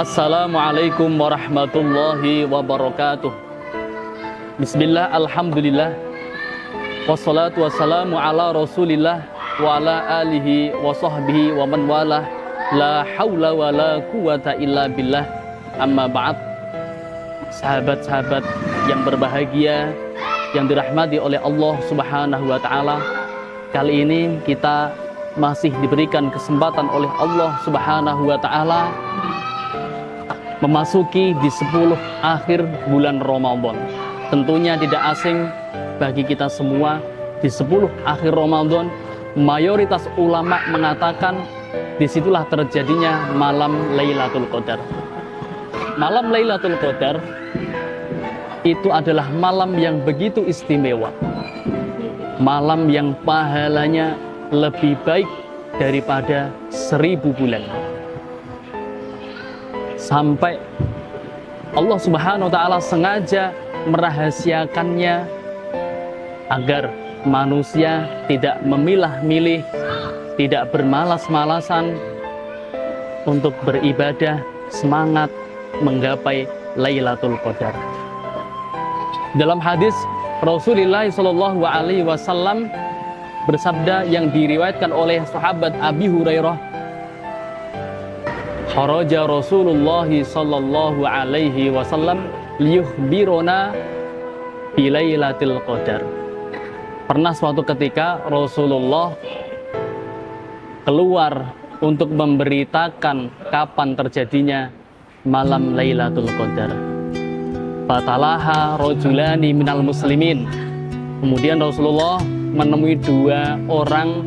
Assalamualaikum warahmatullahi wabarakatuh. Bismillah, alhamdulillah, wassalatu wassalamu ala rasulillah wa ala alihi wa sahbihi wa man walah. La hawla wa la quwata illa billah. Amma ba'd. Sahabat-sahabat yang berbahagia, yang dirahmati oleh Allah Subhanahu wa ta'ala, kali ini kita masih diberikan kesempatan oleh Allah Subhanahu wa ta'ala memasuki di 10 akhir bulan Ramadan. Tentunya tidak asing bagi kita semua, di 10 akhir Ramadan mayoritas ulama mengatakan disitulah terjadinya malam Lailatul Qadar. Malam Lailatul Qadar itu adalah malam yang begitu istimewa, malam yang pahalanya lebih baik daripada 1000 bulan. Sampai Allah Subhanahu wa ta'ala sengaja merahasiakannya agar manusia tidak memilah-milih, tidak bermalas-malasan untuk beribadah, semangat menggapai Lailatul Qadar. Dalam hadis Rasulullah Shallallahu Alaihi Wasallam bersabda yang diriwayatkan oleh sahabat Abi Hurairah, kharaja Rasulullah sallallahu alaihi wasallam liyukhbirona bi Lailatul Qadar. Pernah suatu ketika Rasulullah keluar untuk memberitakan kapan terjadinya malam Lailatul Qadar. Fatalaha rajulani minal muslimin. Kemudian Rasulullah menemui 2 orang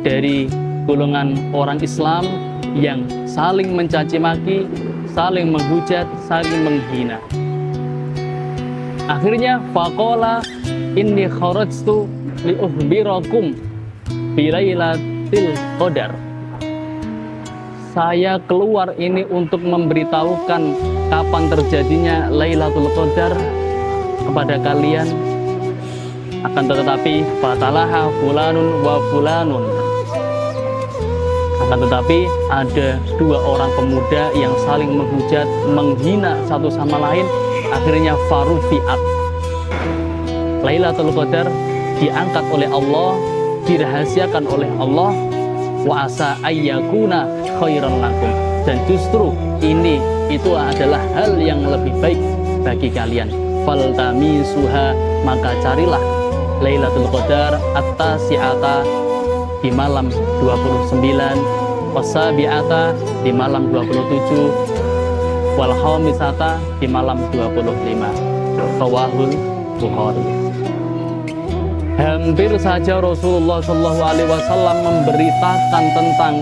dari golongan orang Islam yang saling mencaci maki, saling menghujat, saling menghina. Akhirnya faqala inni kharajtu li ukhbirakum bi Lailatul Qadar. Saya keluar ini untuk memberitahukan kapan terjadinya Lailatul Qadar kepada kalian. Akan tetapi fatalaha fulanun wa fulanun. Akan tetapi ada 2 orang pemuda yang saling menghujat, menghina satu sama lain. Akhirnya farufiat. Lailatul Qadar diangkat oleh Allah, dirahasiakan oleh Allah. Wa asa ayyakuna khairan lakum. Dan justru ini itu adalah hal yang lebih baik bagi kalian. Faltamisuha, maka carilah Lailatul Qadar at-tasi'ata di malam 29, wasabi'ata di malam 27, wal khamisata di malam 25. Rawahul Bukhari. Hampir saja Rasulullah SAW memberitakan tentang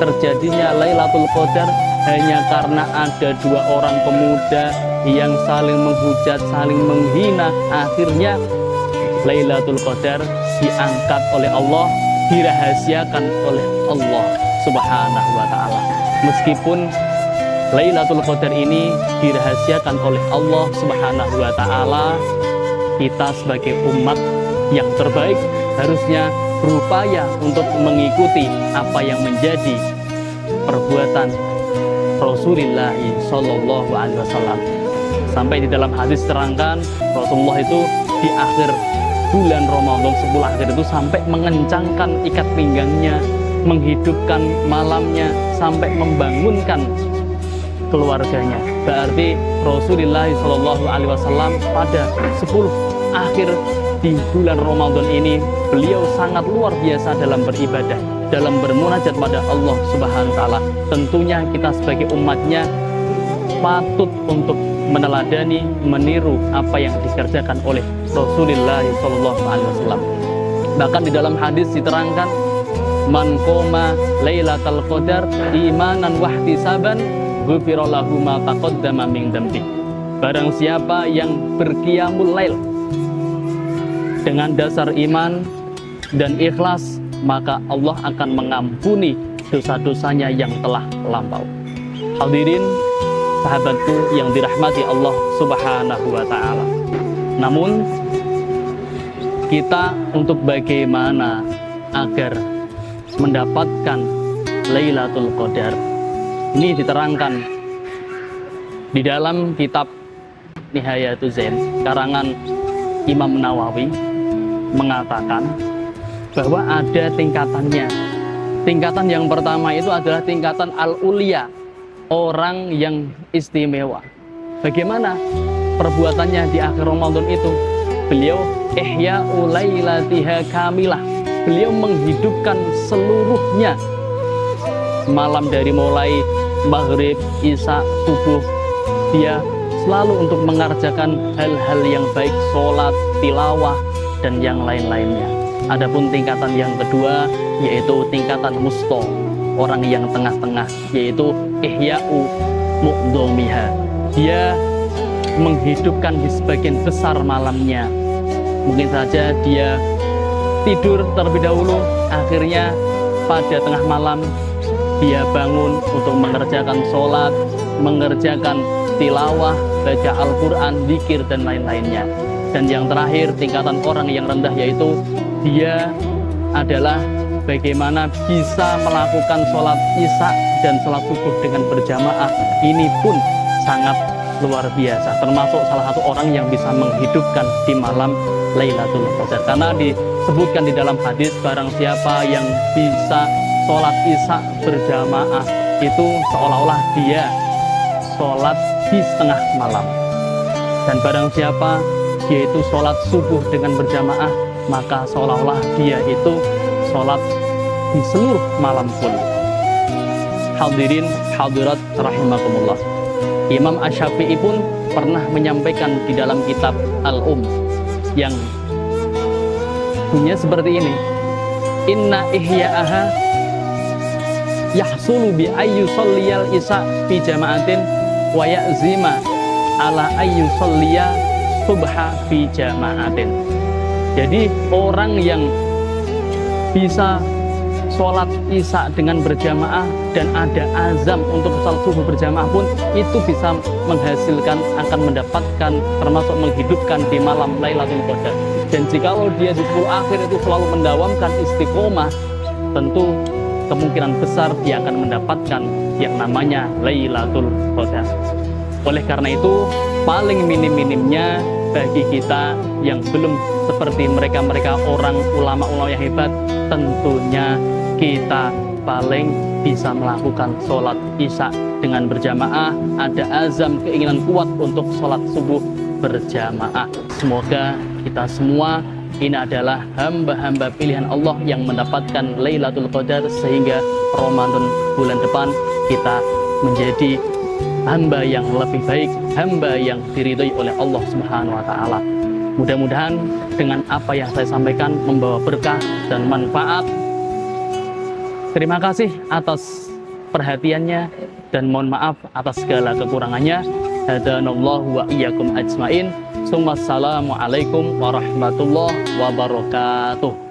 terjadinya Lailatul Qadar hanya karena ada 2 orang pemuda yang saling menghujat, saling menghina. Akhirnya Lailatul Qadar diangkat oleh Allah, dirahasiakan oleh Allah Subhanahu wa ta'ala. Meskipun Lailatul Qadar ini dirahasiakan oleh Allah Subhanahu wa ta'ala, kita sebagai umat yang terbaik harusnya berupaya untuk mengikuti apa yang menjadi perbuatan Rasulullah Shallallahu Alaihi Wasallam. Sampai di dalam hadis terangkan Rasulullah itu di akhir bulan Ramadan 10 akhir itu sampai mengencangkan ikat pinggangnya, menghidupkan malamnya, sampai membangunkan keluarganya. Berarti Rasulullah Shallallahu Alaihi Wasallam pada 10 akhir di bulan Ramadan ini beliau sangat luar biasa dalam beribadah, dalam bermunajat pada Allah Subhanahu wa ta'ala. Tentunya kita sebagai umatnya patut untuk meneladani, meniru apa yang dikerjakan oleh Rasulullah SAW. Bahkan di dalam hadis diterangkan, man qoma Lailatul Qadar imanan wahtisaban ghufira lahu ma taqaddama min dzambi. Barang siapa yang berqiyamul lail dengan dasar iman dan ikhlas, maka Allah akan mengampuni dosa-dosanya yang telah lampau. Hadirin sahabatku yang dirahmati Allah Subhanahu wa ta'ala. Namun kita untuk bagaimana agar mendapatkan Lailatul Qadar, ini diterangkan Di dalam kitab Nihayatul Zain karangan Imam Nawawi mengatakan bahwa ada tingkatannya. Tingkatan yang pertama itu adalah tingkatan al-ulia, orang yang istimewa. Bagaimana perbuatannya di akhir Ramadan itu? Beliau ihya'u lailatiha kamilah. Beliau menghidupkan seluruhnya malam dari mulai maghrib, isya, subuh. Dia selalu untuk mengerjakan hal-hal yang baik, sholat, tilawah, dan yang lain-lainnya. Adapun tingkatan yang kedua yaitu tingkatan musto, orang yang tengah-tengah, yaitu ihya'u mu'dhomiha. Dia menghidupkan di sebagian besar malamnya. Mungkin saja dia tidur terlebih dahulu, akhirnya pada tengah malam dia bangun untuk mengerjakan sholat, mengerjakan tilawah, baca Al-Quran, zikir, dan lain-lainnya. Dan yang terakhir, tingkatan orang yang rendah, yaitu dia adalah bagaimana bisa melakukan sholat isya dan sholat subuh dengan berjamaah. Ini pun sangat luar biasa, termasuk salah satu orang yang bisa menghidupkan di malam Lailatul Qadar. Karena disebutkan di dalam hadis, barang siapa yang bisa sholat isya berjamaah itu seolah-olah dia sholat di setengah malam. Dan barang siapa dia itu sholat subuh dengan berjamaah, maka seolah-olah dia itu sholat di seluruh malam pun. Hadirin hadirat rahimakumullah. Imam Asy-Syafi'i pun pernah menyampaikan di dalam kitab yang bunyinya seperti ini. Inna ihya'aha yahsulu bi ayyu shalliyal isya fi jama'atin wa ya'zima ala ayyu shalliya subha fi jama'atin. Jadi orang yang bisa sholat isya dengan berjamaah dan ada azam untuk sholat subuh berjamaah pun itu bisa menghasilkan, akan mendapatkan, termasuk menghidupkan di malam Lailatul Qadar. Dan jikalau dia di 10 akhir itu selalu mendawamkan istiqomah, tentu kemungkinan besar dia akan mendapatkan yang namanya Lailatul Qadar. Oleh karena itu, paling minim-minimnya bagi kita yang belum seperti mereka-mereka orang ulama-ulama yang hebat, tentunya kita paling bisa melakukan sholat isya dengan berjamaah, ada azam, keinginan kuat untuk sholat subuh berjamaah. Semoga kita semua ini adalah hamba-hamba pilihan Allah yang mendapatkan Lailatul Qadar, sehingga Ramadan bulan depan kita menjadi hamba yang lebih baik, hamba yang diridhoi oleh Allah Subhanahu wa Ta'ala. Mudah-mudahan dengan apa yang saya sampaikan membawa berkah dan manfaat. Terima kasih atas perhatiannya dan mohon maaf atas segala kekurangannya. Hadanallahu wa iyyakum ajmain. Assalamualaikum warahmatullahi wabarakatuh.